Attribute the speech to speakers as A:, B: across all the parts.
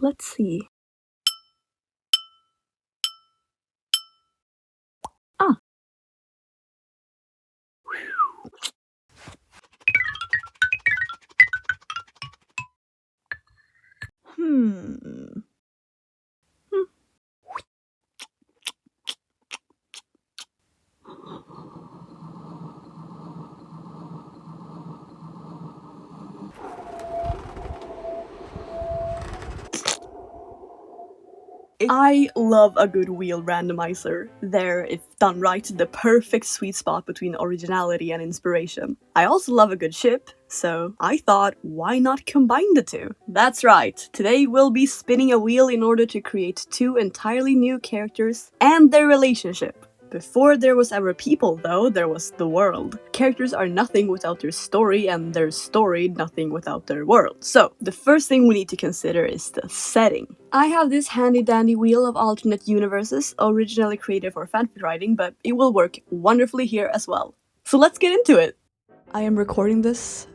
A: let's see. Ah. Hmm. I love a good wheel randomizer. They're, if done right, the perfect sweet spot between originality and inspiration. I also love a good ship, so I thought, why not combine the two? That's right, today we'll be spinning a wheel in order to create two entirely new characters and their relationship. Before there was ever people, though, there was the world. Characters are nothing without their story, and their story nothing without their world. So, the first thing we need to consider is the setting. I have this handy dandy wheel of alternate universes, originally created for fanfic writing, but it will work wonderfully here as well. So let's get into it! I am recording this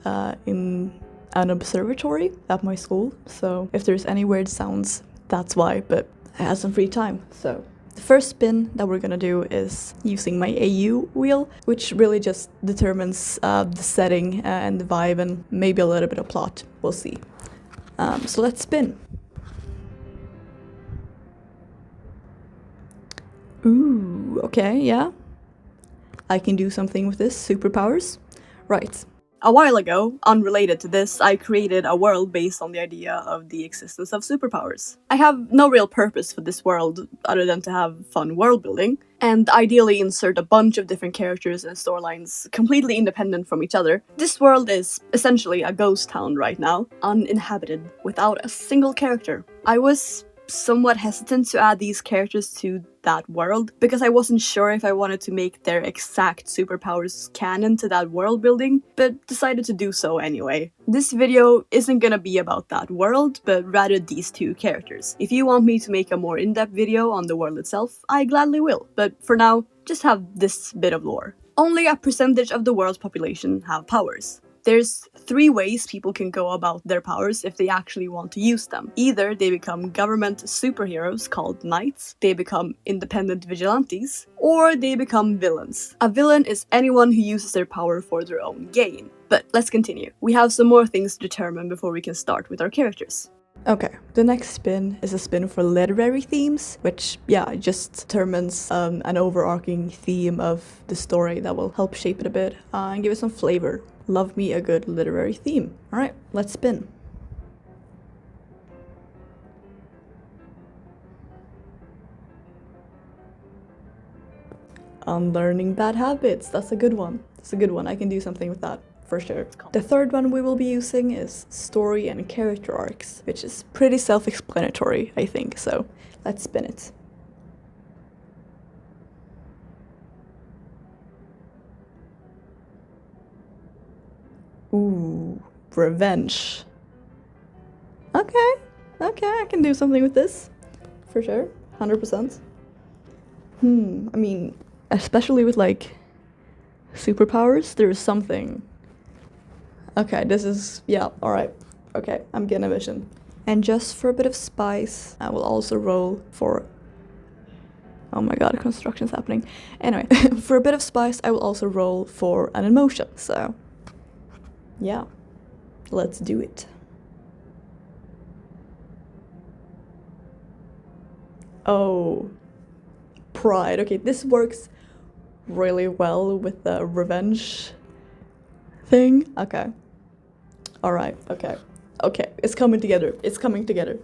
A: in an observatory at my school, so if there's any weird sounds, that's why, but I had some free time, so. The first spin that we're gonna do is using my AU wheel, which really just determines the setting and the vibe and maybe a little bit of plot, we'll see. So let's spin. Ooh, okay, yeah. I can do something with this, superpowers. Right. A while ago, unrelated to this, I created a world based on the idea of the existence of superpowers. I have no real purpose for this world other than to have fun world building, and ideally insert a bunch of different characters and storylines completely independent from each other. This world is essentially a ghost town right now, uninhabited, without a single character. I was somewhat hesitant to add these characters to that world because I wasn't sure if I wanted to make their exact superpowers canon to that world building, but decided to do so anyway. This video isn't gonna be about that world, but rather these two characters. If you want me to make a more in-depth video on the world itself, I gladly will, but for now, just have this bit of lore. Only a percentage of the world's population have powers. There's 3 ways people can go about their powers if they actually want to use them. Either they become government superheroes called knights, they become independent vigilantes, or they become villains. A villain is anyone who uses their power for their own gain. But let's continue. We have some more things to determine before we can start with our characters. Okay, the next spin is a spin for literary themes, which, yeah, just determines an overarching theme of the story that will help shape it a bit and give it some flavor. Love me a good literary theme. Alright, let's spin. Unlearning bad habits, that's a good one. That's a good one, I can do something with that. For sure. The third one we will be using is story and character arcs, which is pretty self-explanatory, I think, so let's spin it. Ooh, revenge. Okay, I can do something with this, for sure, 100%. I mean, especially with, like, superpowers, there's something. Okay, this is, yeah, alright. Okay, I'm getting a vision. And just for a bit of spice, I will also roll for... Oh my god, construction's happening. Anyway, for a bit of spice, I will also roll for an emotion, so... Yeah, let's do it. Oh, pride. Okay, this works really well with the revenge thing. Okay. Alright, okay. Okay, it's coming together. It's coming together.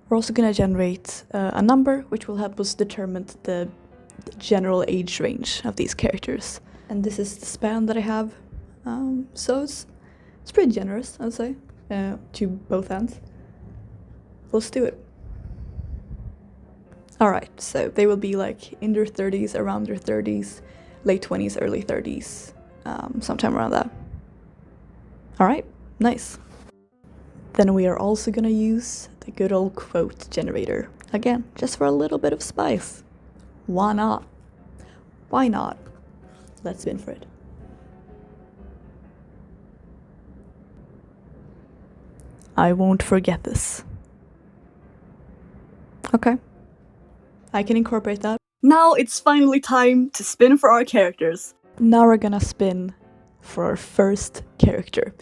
A: We're also gonna generate a number which will help us determine the general age range of these characters. And this is the span that I have. So it's pretty generous, I'd say, to both ends. Let's do it. Alright, so they will be like in their 30s, around their 30s, late 20s, early 30s, sometime around that. Alright, nice. Then we are also gonna use the good old quote generator. Again, just for a little bit of spice. Why not? Why not? Let's spin for it. I won't forget this. Okay. I can incorporate that. Now it's finally time to spin for our characters. Now we're gonna spin for our first character.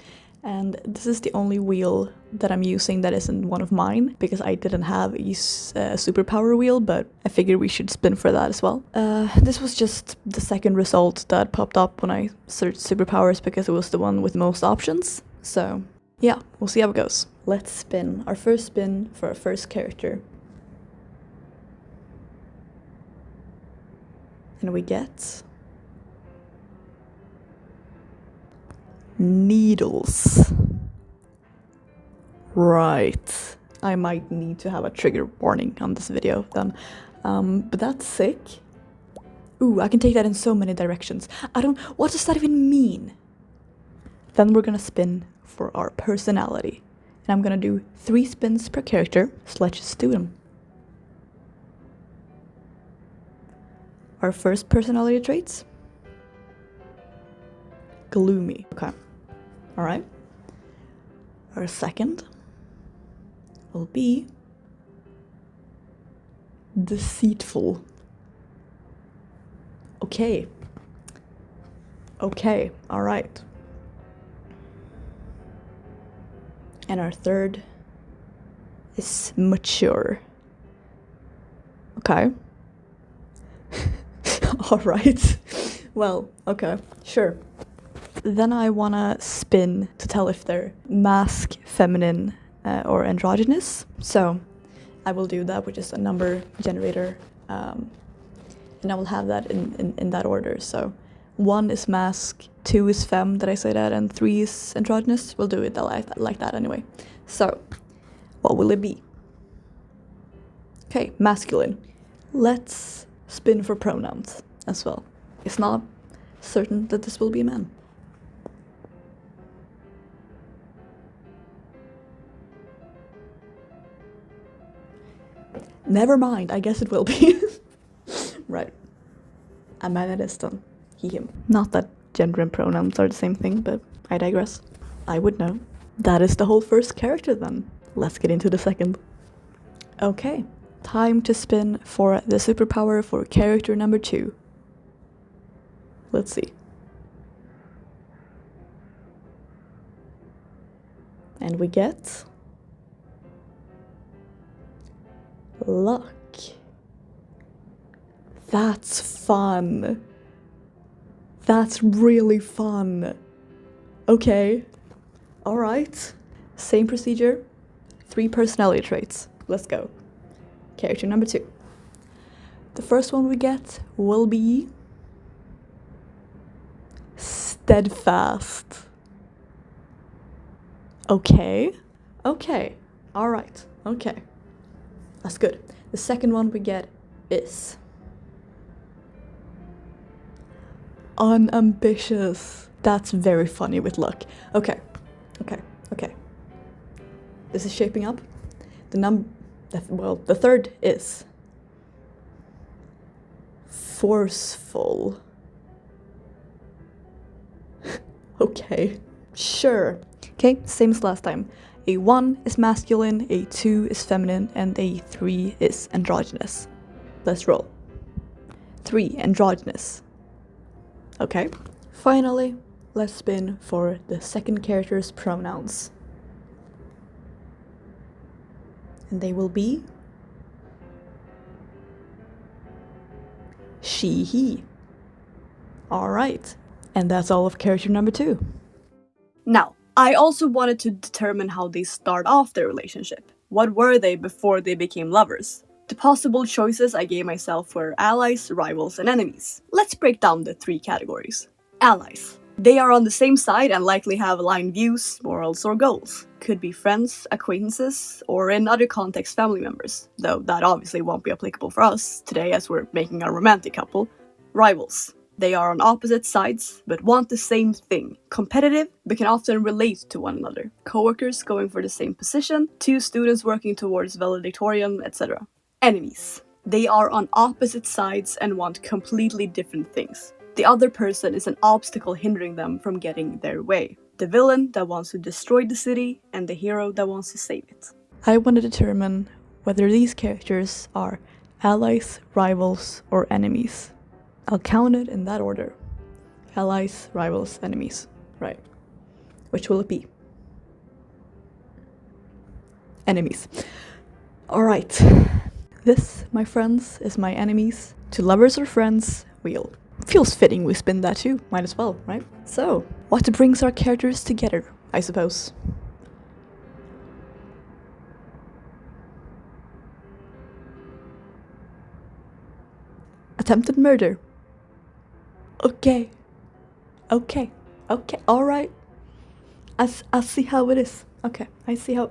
A: And this is the only wheel that I'm using that isn't one of mine, because I didn't have a superpower wheel, but I figured we should spin for that as well. This was just the second result that popped up when I searched superpowers, because it was the one with most options. So yeah, we'll see how it goes. Let's spin our first spin for our first character. And we get needles. Right. I might need to have a trigger warning on this video then. But that's sick. Ooh, I can take that in so many directions. What does that even mean? Then we're gonna spin for our personality. And I'm gonna do 3 spins per character, so let's just do them. Our first personality traits. Gloomy. Okay. Alright. Our second will be deceitful. Okay. Okay, alright. And our third is mature. Okay. Alright. Well, okay, sure. Then I wanna spin to tell if they're masc, feminine, or androgynous. So I will do that with just a number generator, and I will have that in that order. So 1 is masc, 2 is femme, did I say that, and 3 is androgynous. We'll do it like that anyway. So what will it be? Okay, masculine. Let's spin for pronouns as well. It's not certain that this will be a man. Never mind, I guess it will be. Right. A man it is done. He, him. Not that gender and pronouns are the same thing, but I digress. I would know. That is the whole first character then. Let's get into the second. Okay. Time to spin for the superpower for character number 2. Let's see. And we get luck. That's fun. That's really fun. Okay. Alright. Same procedure. 3 personality traits. Let's go. Character number 2. The first one we get will be steadfast. Okay. Okay. Alright. Okay. That's good. The second one we get is unambitious. That's very funny with luck. Okay. Okay. Okay. This is shaping up. The third is forceful. Okay. Sure. Okay, same as last time. A 1 is masculine, a 2 is feminine, and a 3 is androgynous. Let's roll. 3, androgynous. Okay. Finally, let's spin for the second character's pronouns. And they will be she, he. Alright. And that's all of character number 2. Now, I also wanted to determine how they start off their relationship. What were they before they became lovers? The possible choices I gave myself were allies, rivals, and enemies. Let's break down the 3 categories. Allies. They are on the same side and likely have aligned views, morals, or goals. Could be friends, acquaintances, or in other contexts family members, though that obviously won't be applicable for us today as we're making a romantic couple. Rivals. They are on opposite sides, but want the same thing. Competitive, but can often relate to one another. Co-workers going for the same position, 2 students working towards valedictorian, etc. Enemies. They are on opposite sides and want completely different things. The other person is an obstacle hindering them from getting their way. The villain that wants to destroy the city, and the hero that wants to save it. I want to determine whether these characters are allies, rivals, or enemies. I'll count it in that order. Allies, rivals, enemies. Right. Which will it be? Enemies. Alright. This, my friends, is my enemies. To lovers or friends, wheel. Feels fitting we spin that too. Might as well, right? So, what brings our characters together, I suppose? Attempted murder. Okay, alright. I see how it is. Okay, I see how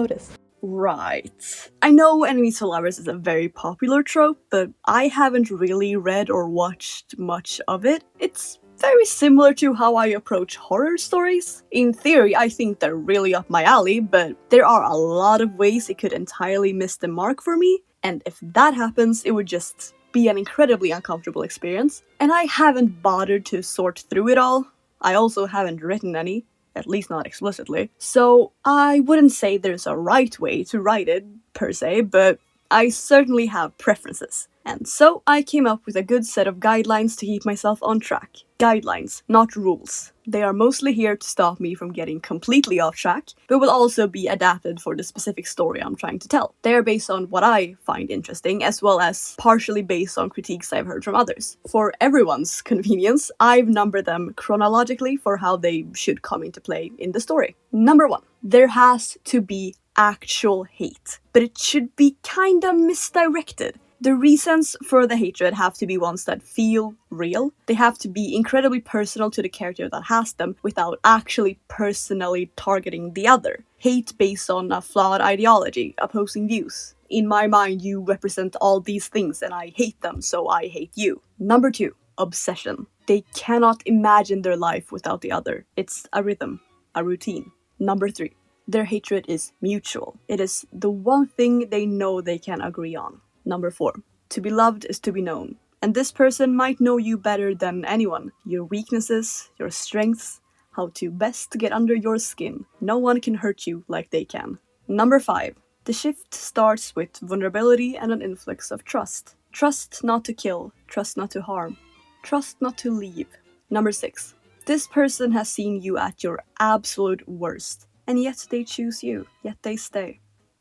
A: it is. Right. I know enemies to lovers is a very popular trope, but I haven't really read or watched much of it. It's very similar to how I approach horror stories. In theory, I think they're really up my alley, but there are a lot of ways it could entirely miss the mark for me, and if that happens, it would just be an incredibly uncomfortable experience. And I haven't bothered to sort through it all. I also haven't written any. At least not explicitly. So I wouldn't say there's a right way to write it, per se, but I certainly have preferences. And so I came up with a good set of guidelines to keep myself on track. Guidelines, not rules. They are mostly here to stop me from getting completely off track, but will also be adapted for the specific story I'm trying to tell. They are based on what I find interesting, as well as partially based on critiques I've heard from others. For everyone's convenience, I've numbered them chronologically for how they should come into play in the story. Number 1. There has to be actual hate, but it should be kinda misdirected. The reasons for the hatred have to be ones that feel real. They have to be incredibly personal to the character that has them without actually personally targeting the other. Hate based on a flawed ideology, opposing views. In my mind, you represent all these things and I hate them, so I hate you. Number 2, obsession. They cannot imagine their life without the other. It's a rhythm, a routine. Number 3, their hatred is mutual. It is the one thing they know they can agree on. Number 4, to be loved is to be known. And this person might know you better than anyone. Your weaknesses, your strengths, how to best get under your skin. No one can hurt you like they can. Number 5, the shift starts with vulnerability and an influx of trust. Trust not to kill, trust not to harm, trust not to leave. Number 6, this person has seen you at your absolute worst, and yet they choose you, yet they stay.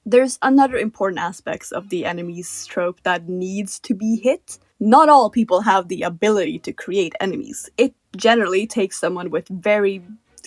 A: There's another important aspect of the enemies trope that needs to be hit. Not all people have the ability to create enemies. It generally takes someone with very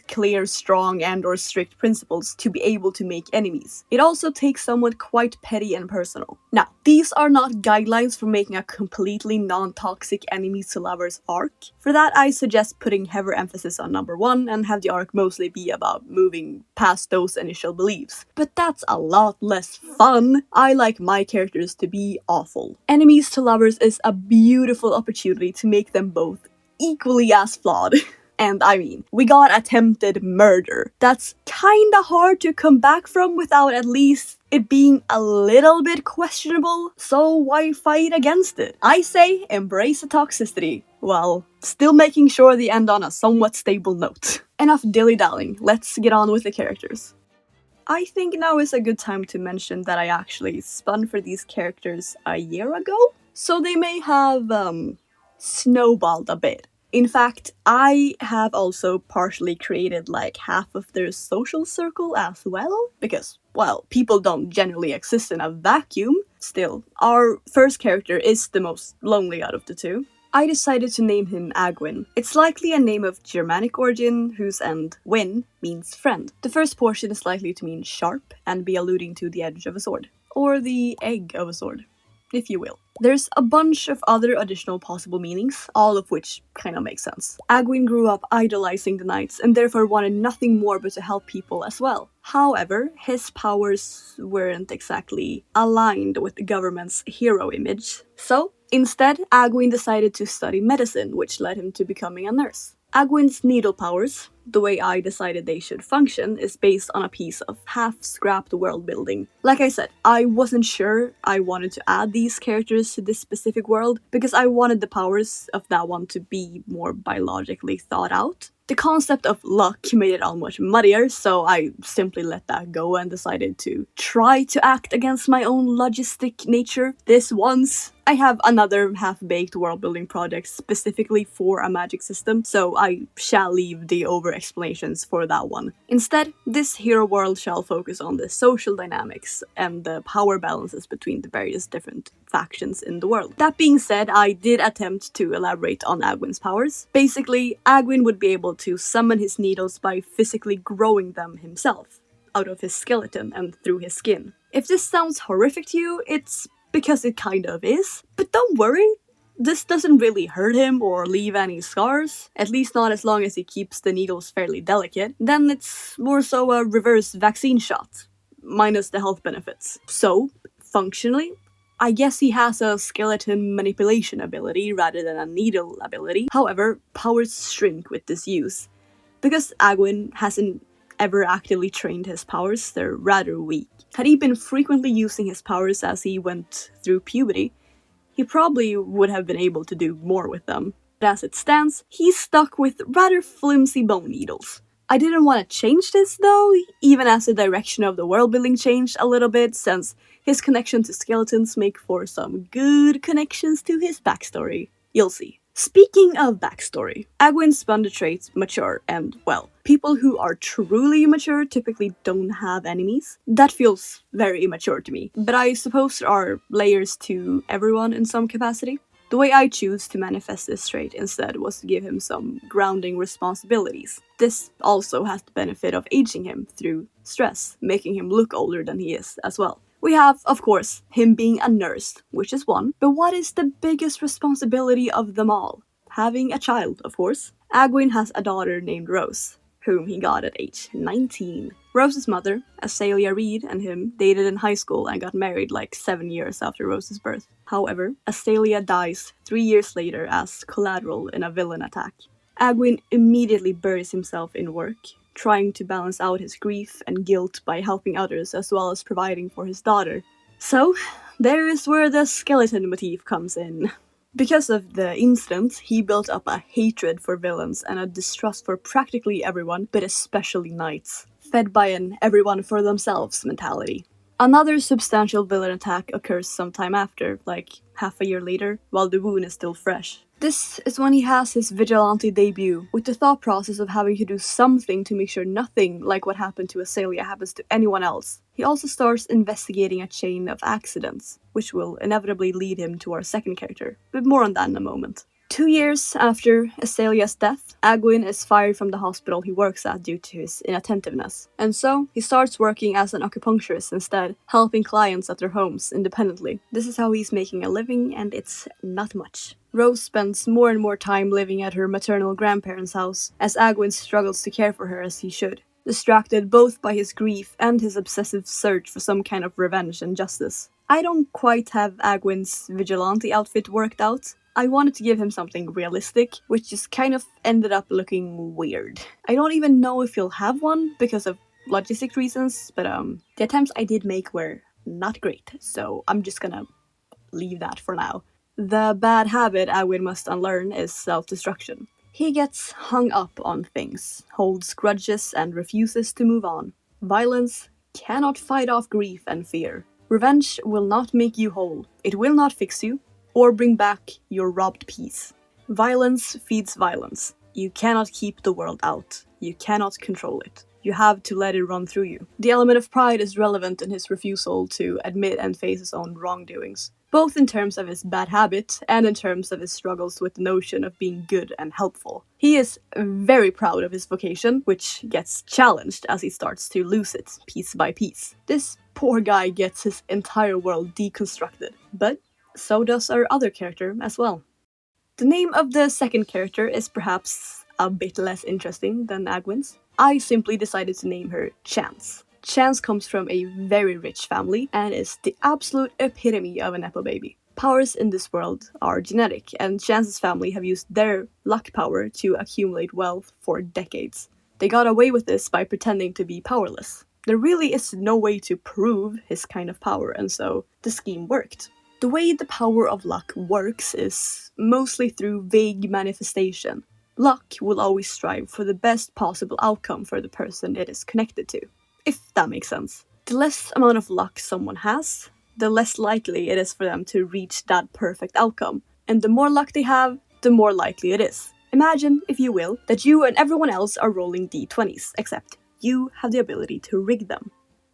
A: clear, strong, and/or strict principles to be able to make enemies. It also takes someone quite petty and personal. Now, these are not guidelines for making a completely non-toxic enemies to lovers arc. For that, I suggest putting heavier emphasis on number 1 and have the arc mostly be about moving past those initial beliefs. But that's a lot less fun. I like my characters to be awful. Enemies to lovers is a beautiful opportunity to make them both equally as flawed. And I mean, we got attempted murder. That's kinda hard to come back from without at least it being a little bit questionable, so why fight against it? I say embrace the toxicity, while still making sure they end on a somewhat stable note. Enough dilly-dallying, let's get on with the characters. I think now is a good time to mention that I actually spun for these characters a year ago, so they may have, snowballed a bit. In fact, I have also partially created like half of their social circle as well, because, well, people don't generally exist in a vacuum. Still, our first character is the most lonely out of the two. I decided to name him Agwin. It's likely a name of Germanic origin, whose end, win, means friend. The first portion is likely to mean sharp, and be alluding to the edge of a sword. Or the egg of a sword, if you will. There's a bunch of other additional possible meanings, all of which kinda make sense. Agwin grew up idolizing the knights and therefore wanted nothing more but to help people as well. However, his powers weren't exactly aligned with the government's hero image. So, instead, Agwin decided to study medicine, which led him to becoming a nurse. Agwin's needle powers, the way I decided they should function, is based on a piece of half-scrapped world building. Like I said, I wasn't sure I wanted to add these characters to this specific world, because I wanted the powers of that one to be more biologically thought out. The concept of luck made it all much muddier, so I simply let that go and decided to try to act against my own logistic nature this once. I have another half-baked world-building project specifically for a magic system, so I shall leave the over-explanations for that one. Instead, this hero world shall focus on the social dynamics and the power balances between the various different factions in the world. That being said, I did attempt to elaborate on Agwin's powers. Basically, Agwin would be able to summon his needles by physically growing them himself, out of his skeleton and through his skin. If this sounds horrific to you, it's because it kind of is. But don't worry, this doesn't really hurt him or leave any scars, at least not as long as he keeps the needles fairly delicate. Then it's more so a reverse vaccine shot, minus the health benefits. So, functionally, I guess he has a skeleton manipulation ability rather than a needle ability. However, powers shrink with this use. Because Agwin hasn't ever actively trained his powers, they're rather weak. Had he been frequently using his powers as he went through puberty, he probably would have been able to do more with them. But as it stands, he's stuck with rather flimsy bone needles. I didn't want to change this though, even as the direction of the world building changed a little bit, since his connection to skeletons make for some good connections to his backstory. You'll see. Speaking of backstory, Agwin's bonder traits mature, and well, people who are truly mature typically don't have enemies. That feels very immature to me, but I suppose there are layers to everyone in some capacity. The way I choose to manifest this trait instead was to give him some grounding responsibilities. This also has the benefit of aging him through stress, making him look older than he is as well. We have, of course, him being a nurse, which is one, but what is the biggest responsibility of them all? Having a child, of course. Agwin has a daughter named Rose, whom he got at age 19. Rose's mother, Azalea Reed, and him dated in high school and got married like 7 years after Rose's birth. However, Azalea dies 3 years later as collateral in a villain attack. Agwin immediately buries himself in work, trying to balance out his grief and guilt by helping others as well as providing for his daughter. So, there is where the skeleton motif comes in. Because of the incident, he built up a hatred for villains and a distrust for practically everyone, but especially knights, fed by an everyone for themselves mentality. Another substantial villain attack occurs sometime after, like half a year later, while the wound is still fresh. This is when he has his vigilante debut, with the thought process of having to do something to make sure nothing like what happened to Azalea happens to anyone else. He also starts investigating a chain of accidents, which will inevitably lead him to our second character, but more on that in a moment. 2 years after Azalea's death, Agwin is fired from the hospital he works at due to his inattentiveness, and so he starts working as an acupuncturist instead, helping clients at their homes independently. This is how he's making a living, and it's not much. Rose spends more and more time living at her maternal grandparents' house, as Agwin struggles to care for her as he should, distracted both by his grief and his obsessive search for some kind of revenge and justice. I don't quite have Agwin's vigilante outfit worked out. I wanted to give him something realistic, which just kind of ended up looking weird. I don't even know if he'll have one because of logistic reasons, but the attempts I did make were not great, so I'm just gonna leave that for now. The bad habit Agwin must unlearn is self-destruction. He gets hung up on things, holds grudges, and refuses to move on. Violence cannot fight off grief and fear. Revenge will not make you whole. It will not fix you, or bring back your robbed peace. Violence feeds violence. You cannot keep the world out. You cannot control it. You have to let it run through you. The element of pride is relevant in his refusal to admit and face his own wrongdoings, both in terms of his bad habit and in terms of his struggles with the notion of being good and helpful. He is very proud of his vocation, which gets challenged as he starts to lose it piece by piece. This poor guy gets his entire world deconstructed, but so does our other character as well. The name of the second character is perhaps a bit less interesting than Agwin's. I simply decided to name her Chance. Chance comes from a very rich family and is the absolute epitome of a nepo baby. Powers in this world are genetic, and Chance's family have used their luck power to accumulate wealth for decades. They got away with this by pretending to be powerless. There really is no way to prove his kind of power, and so the scheme worked. The way the power of luck works is mostly through vague manifestation. Luck will always strive for the best possible outcome for the person it is connected to, if that makes sense. The less amount of luck someone has, the less likely it is for them to reach that perfect outcome. And the more luck they have, the more likely it is. Imagine, if you will, that you and everyone else are rolling d20s, except you have the ability to rig them.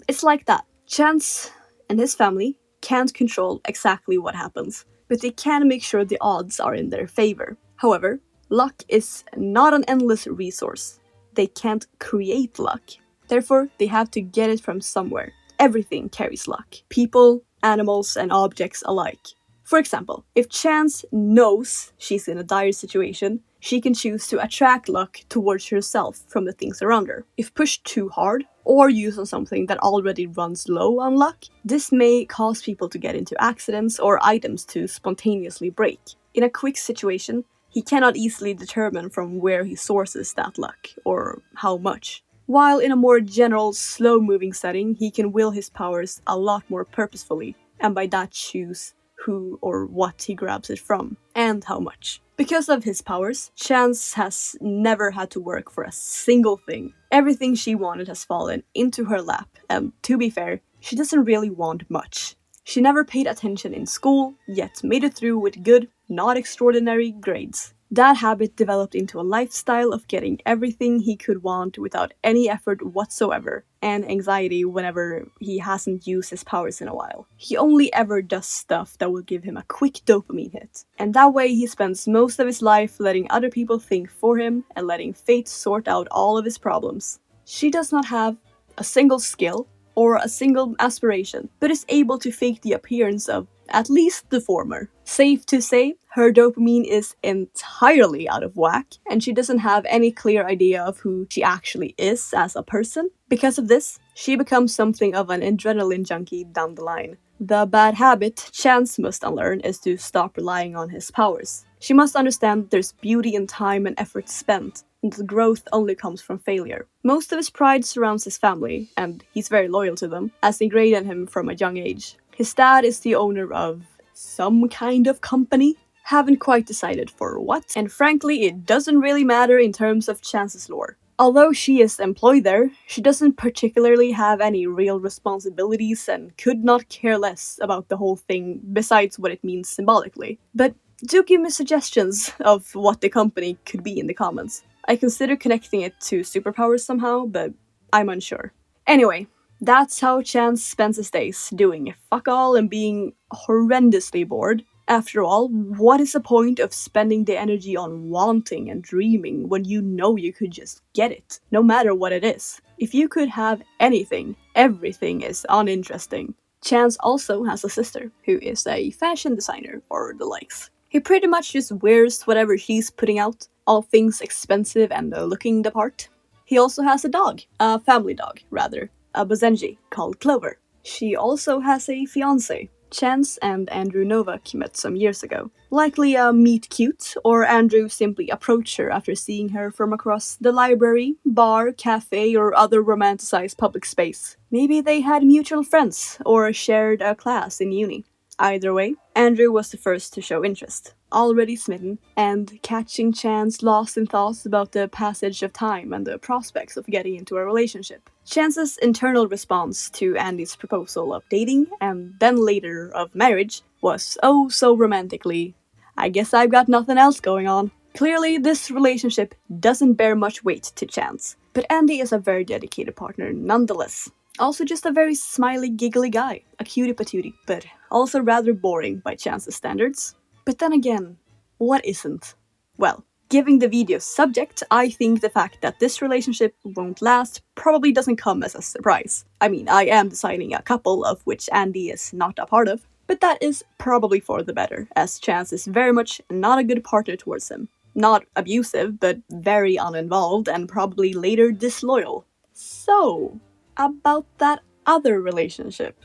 A: It's like that. Chance and his family can't control exactly what happens, but they can make sure the odds are in their favor. However, luck is not an endless resource. They can't create luck. Therefore, they have to get it from somewhere. Everything carries luck. People, animals, and objects alike. For example, if Chance knows she's in a dire situation, she can choose to attract luck towards herself from the things around her. If pushed too hard, or used on something that already runs low on luck, this may cause people to get into accidents or items to spontaneously break. In a quick situation, he cannot easily determine from where he sources that luck, or how much. While in a more general, slow-moving setting, he can will his powers a lot more purposefully, and by that choose who or what he grabs it from, and how much. Because of his powers, Chance has never had to work for a single thing. Everything she wanted has fallen into her lap, and to be fair, she doesn't really want much. She never paid attention in school, yet made it through with good, not extraordinary grades. That habit developed into a lifestyle of getting everything he could want without any effort whatsoever, and anxiety whenever he hasn't used his powers in a while. He only ever does stuff that will give him a quick dopamine hit, and that way he spends most of his life letting other people think for him and letting fate sort out all of his problems. She does not have a single skill or a single aspiration, but is able to fake the appearance of at least the former. Safe to say, her dopamine is entirely out of whack, and she doesn't have any clear idea of who she actually is as a person. Because of this, she becomes something of an adrenaline junkie down the line. The bad habit Chance must unlearn is to stop relying on his powers. She must understand there's beauty in time and effort spent, and that growth only comes from failure. Most of his pride surrounds his family, and he's very loyal to them, as ingrained in him from a young age. His dad is the owner of some kind of company. Haven't quite decided for what, and frankly, it doesn't really matter in terms of Chance's lore. Although she is employed there, she doesn't particularly have any real responsibilities and could not care less about the whole thing besides what it means symbolically. But do give me suggestions of what the company could be in the comments. I consider connecting it to superpowers somehow, but I'm unsure. Anyway, that's how Chance spends his days, doing fuck all and being horrendously bored. After all, what is the point of spending the energy on wanting and dreaming when you know you could just get it, no matter what it is? If you could have anything, everything is uninteresting. Chance also has a sister, who is a fashion designer, or the likes. He pretty much just wears whatever she's putting out, all things expensive and looking the part. He also has a dog, a family dog, rather. A Bazenji called Clover. She also has a fiancé. Chance and Andrew Novak met some years ago. Likely a meet cute, or Andrew simply approached her after seeing her from across the library, bar, cafe, or other romanticized public space. Maybe they had mutual friends, or shared a class in uni. Either way, Andrew was the first to show interest, already smitten, and catching Chance lost in thoughts about the passage of time and the prospects of getting into a relationship. Chance's internal response to Andy's proposal of dating, and then later of marriage, was oh so romantically, I guess I've got nothing else going on. Clearly, this relationship doesn't bear much weight to Chance, but Andy is a very dedicated partner nonetheless. Also just a very smiley, giggly guy. A cutie patootie, but also rather boring by Chance's standards. But then again, what isn't? Well, given the video's subject, I think the fact that this relationship won't last probably doesn't come as a surprise. I mean, I am designing a couple of which Andy is not a part of, but that is probably for the better, as Chance is very much not a good partner towards him. Not abusive, but very uninvolved and probably later disloyal. So, about that other relationship.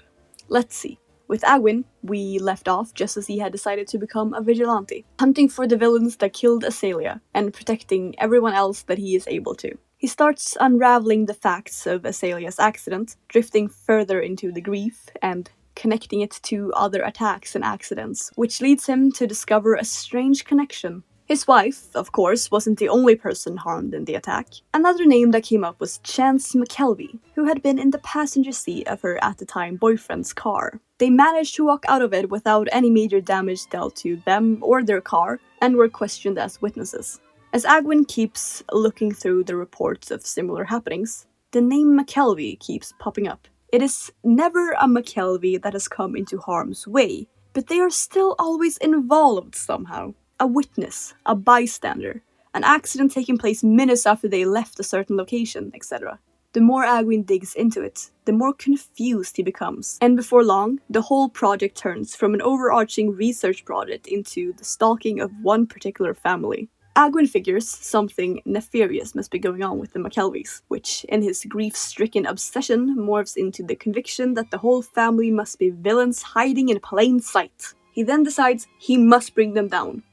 A: Let's see. With Agwin, we left off just as he had decided to become a vigilante, hunting for the villains that killed Azalea, and protecting everyone else that he is able to. He starts unraveling the facts of Azalea's accident, drifting further into the grief, and connecting it to other attacks and accidents, which leads him to discover a strange connection. His wife, of course, wasn't the only person harmed in the attack. Another name that came up was Chance McKelvey, who had been in the passenger seat of her at the time boyfriend's car. They managed to walk out of it without any major damage dealt to them or their car, and were questioned as witnesses. As Agwin keeps looking through the reports of similar happenings, the name McKelvey keeps popping up. It is never a McKelvey that has come into harm's way, but they are still always involved somehow. A witness, a bystander, an accident taking place minutes after they left a certain location, etc. The more Agwin digs into it, the more confused he becomes, and before long, the whole project turns from an overarching research project into the stalking of one particular family. Agwin figures something nefarious must be going on with the McKelveys, which, in his grief-stricken obsession, morphs into the conviction that the whole family must be villains hiding in plain sight. He then decides he must bring them down.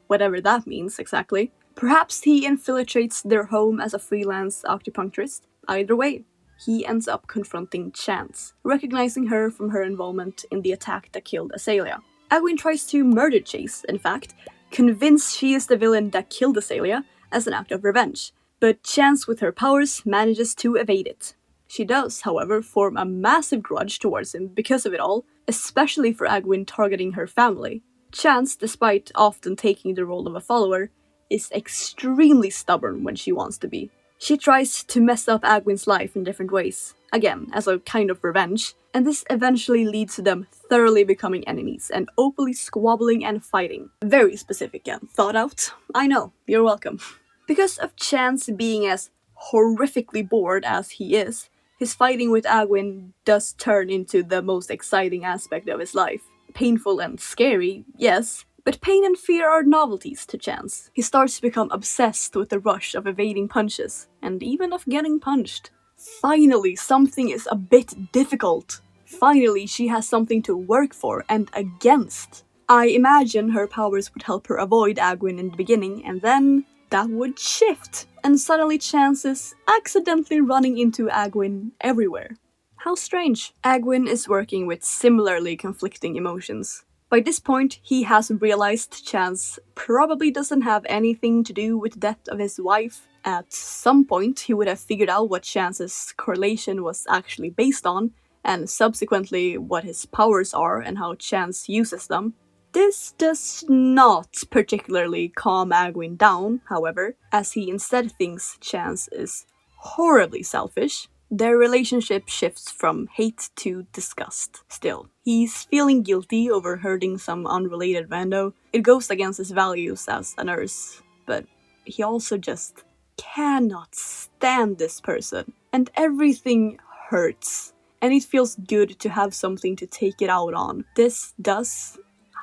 A: Whatever that means exactly. Perhaps he infiltrates their home as a freelance acupuncturist. Either way, he ends up confronting Chance, recognizing her from her involvement in the attack that killed Azalea. Agwin tries to murder Chase, in fact, convinced she is the villain that killed Azalea as an act of revenge, but Chance with her powers manages to evade it. She does, however, form a massive grudge towards him because of it all, especially for Agwin targeting her family. Chance, despite often taking the role of a follower, is extremely stubborn when she wants to be. She tries to mess up Agwin's life in different ways, again, as a kind of revenge, and this eventually leads to them thoroughly becoming enemies and openly squabbling and fighting. Very specific and thought out. I know, you're welcome. Because of Chance being as horrifically bored as he is, his fighting with Agwin does turn into the most exciting aspect of his life. Painful and scary, yes, but pain and fear are novelties to Chance. He starts to become obsessed with the rush of evading punches, and even of getting punched. Finally, something is a bit difficult. Finally, she has something to work for and against. I imagine her powers would help her avoid Agwin in the beginning, and then that would shift, and suddenly Chance is accidentally running into Agwin everywhere. How strange. Agwin is working with similarly conflicting emotions. By this point, he has realized Chance probably doesn't have anything to do with the death of his wife. At some point, he would have figured out what Chance's correlation was actually based on, and subsequently what his powers are and how Chance uses them. This does not particularly calm Agwin down, however, as he instead thinks Chance is horribly selfish. Their relationship shifts from hate to disgust. Still, he's feeling guilty over hurting some unrelated rando. It goes against his values as a nurse, but he also just cannot stand this person. And everything hurts. And it feels good to have something to take it out on. This does,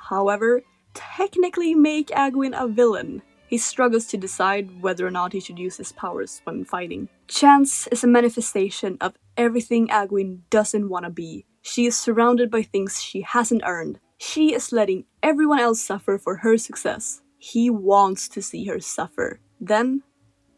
A: however, technically make Agwin a villain. He struggles to decide whether or not he should use his powers when fighting. Chance is a manifestation of everything Agwin doesn't want to be. She is surrounded by things she hasn't earned. She is letting everyone else suffer for her success. He wants to see her suffer. Then,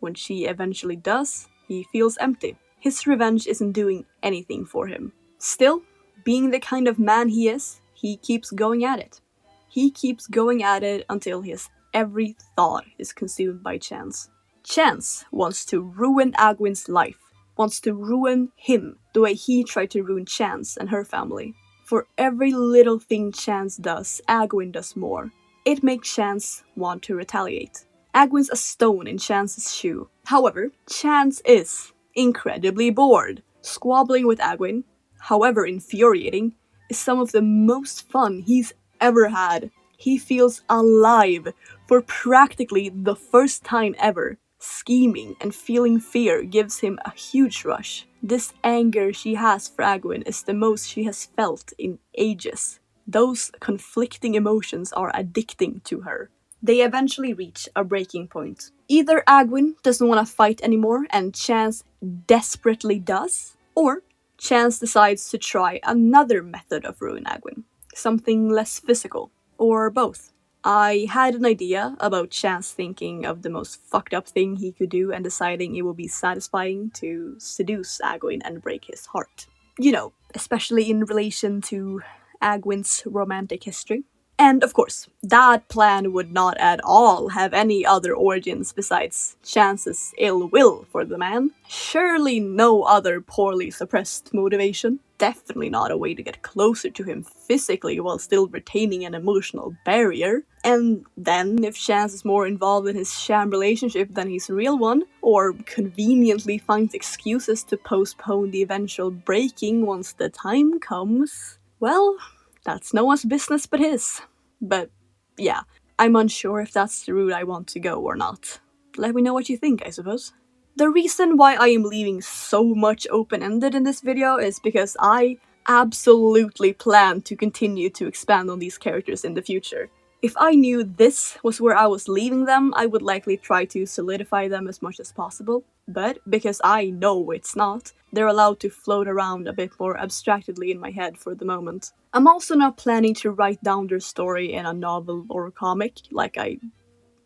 A: when she eventually does, he feels empty. His revenge isn't doing anything for him. Still, being the kind of man he is, he keeps going at it. He keeps going at it until his every thought is consumed by Chance. Chance wants to ruin Agwin's life, wants to ruin him the way he tried to ruin Chance and her family. For every little thing Chance does, Agwin does more. It makes Chance want to retaliate. Agwin's a stone in Chance's shoe. However, Chance is incredibly bored. Squabbling with Agwin, however infuriating, is some of the most fun he's ever had. He feels alive for practically the first time ever. Scheming and feeling fear gives him a huge rush. This anger she has for Agwin is the most she has felt in ages. Those conflicting emotions are addicting to her. They eventually reach a breaking point. Either Agwin doesn't want to fight anymore and Chance desperately does, or Chance decides to try another method of ruining Agwin. Something less physical. Or both. I had an idea about Chance thinking of the most fucked up thing he could do and deciding it would be satisfying to seduce Agwin and break his heart. You know, especially in relation to Agwin's romantic history. And of course, that plan would not at all have any other origins besides Chance's ill will for the man. Surely no other poorly suppressed motivation. Definitely not a way to get closer to him physically while still retaining an emotional barrier. And then, if Chance is more involved in his sham relationship than his real one, or conveniently finds excuses to postpone the eventual breaking once the time comes, well, that's no one's business but his. But yeah, I'm unsure if that's the route I want to go or not. Let me know what you think, I suppose. The reason why I am leaving so much open-ended in this video is because I absolutely plan to continue to expand on these characters in the future. If I knew this was where I was leaving them, I would likely try to solidify them as much as possible. But because I know it's not, they're allowed to float around a bit more abstractedly in my head for the moment. I'm also not planning to write down their story in a novel or a comic, like I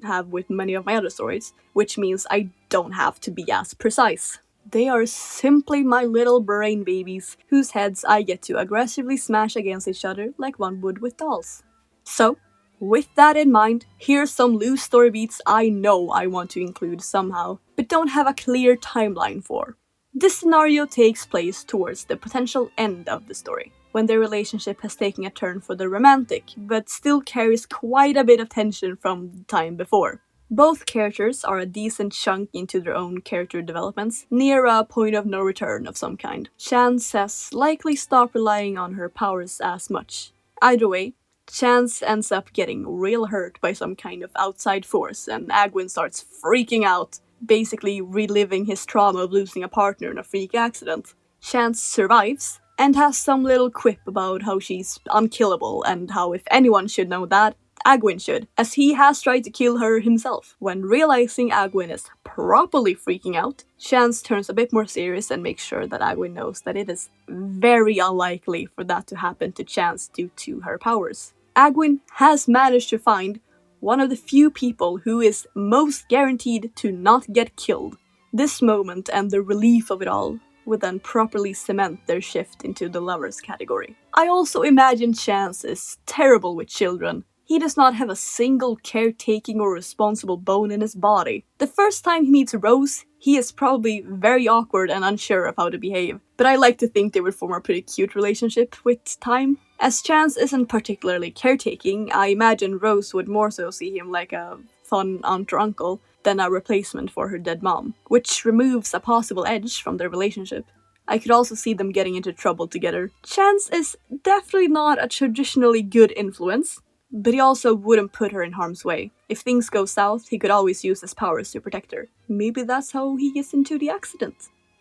A: have with many of my other stories, which means I don't have to be as precise. They are simply my little brain babies, whose heads I get to aggressively smash against each other like one would with dolls. So, with that in mind, here's some loose story beats I know I want to include somehow, but don't have a clear timeline for. This scenario takes place towards the potential end of the story, when their relationship has taken a turn for the romantic, but still carries quite a bit of tension from the time before. Both characters are a decent chunk into their own character developments, near a point of no return of some kind. Chance has likely stopped relying on her powers as much. Either way, Chance ends up getting real hurt by some kind of outside force, and Agwin starts freaking out, basically reliving his trauma of losing a partner in a freak accident. Chance survives, and has some little quip about how she's unkillable, and how if anyone should know that, Agwin should, as he has tried to kill her himself. When realizing Agwin is properly freaking out, Chance turns a bit more serious and makes sure that Agwin knows that it is very unlikely for that to happen to Chance due to her powers. Agwin has managed to find one of the few people who is most guaranteed to not get killed. This moment and the relief of it all would then properly cement their shift into the lovers category. I also imagine Chance is terrible with children. He does not have a single caretaking or responsible bone in his body. The first time he meets Rose, he is probably very awkward and unsure of how to behave, but I like to think they would form a pretty cute relationship with time. As Chance isn't particularly caretaking, I imagine Rose would more so see him like a fun aunt or uncle than a replacement for her dead mom, which removes a possible edge from their relationship. I could also see them getting into trouble together. Chance is definitely not a traditionally good influence, but he also wouldn't put her in harm's way. If things go south, he could always use his powers to protect her. Maybe that's how he gets into the accident,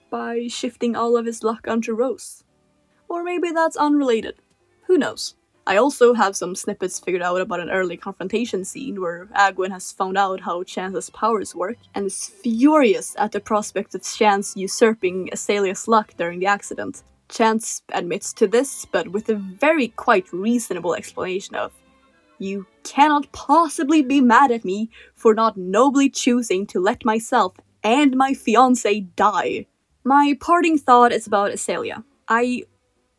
A: by shifting all of his luck onto Rose. Or maybe that's unrelated. Who knows? I also have some snippets figured out about an early confrontation scene where Agwin has found out how Chance's powers work and is furious at the prospect of Chance usurping Azalea's luck during the accident. Chance admits to this, but with a very quite reasonable explanation of, "You cannot possibly be mad at me for not nobly choosing to let myself and my fiancé die." My parting thought is about Azalea. I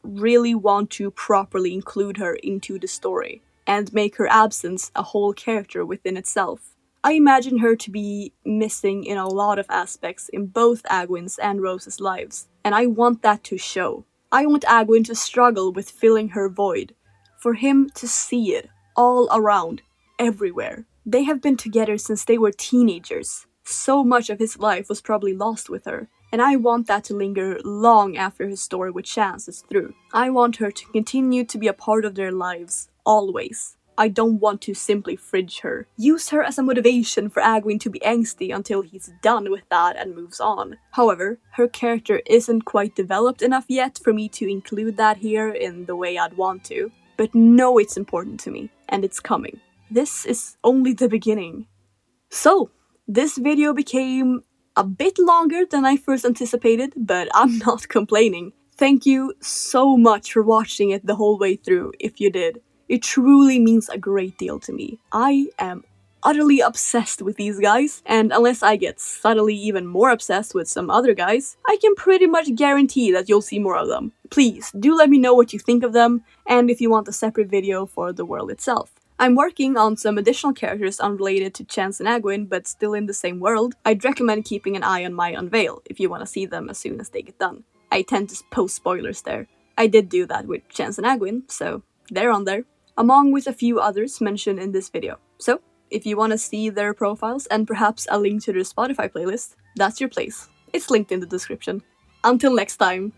A: really want to properly include her into the story and make her absence a whole character within itself. I imagine her to be missing in a lot of aspects in both Agwin's and Rose's lives, and I want that to show. I want Agwin to struggle with filling her void, for him to see it all around, everywhere. They have been together since they were teenagers. So much of his life was probably lost with her, and I want that to linger long after his story with Chance is through. I want her to continue to be a part of their lives, always. I don't want to simply fridge her. Use her as a motivation for Agwin to be angsty until he's done with that and moves on. However, her character isn't quite developed enough yet for me to include that here in the way I'd want to. But know it's important to me, and it's coming. This is only the beginning. So, this video became a bit longer than I first anticipated, but I'm not complaining. Thank you so much for watching it the whole way through, if you did. It truly means a great deal to me. I am utterly obsessed with these guys, and unless I get subtly even more obsessed with some other guys, I can pretty much guarantee that you'll see more of them. Please, do let me know what you think of them, and if you want a separate video for the world itself. I'm working on some additional characters unrelated to Chance and Agwin, but still in the same world. I'd recommend keeping an eye on my UnVale if you want to see them as soon as they get done. I tend to post spoilers there. I did do that with Chance and Agwin, so they're on there, along with a few others mentioned in this video. So, if you want to see their profiles and perhaps a link to their Spotify playlist, that's your place. It's linked in the description. Until next time!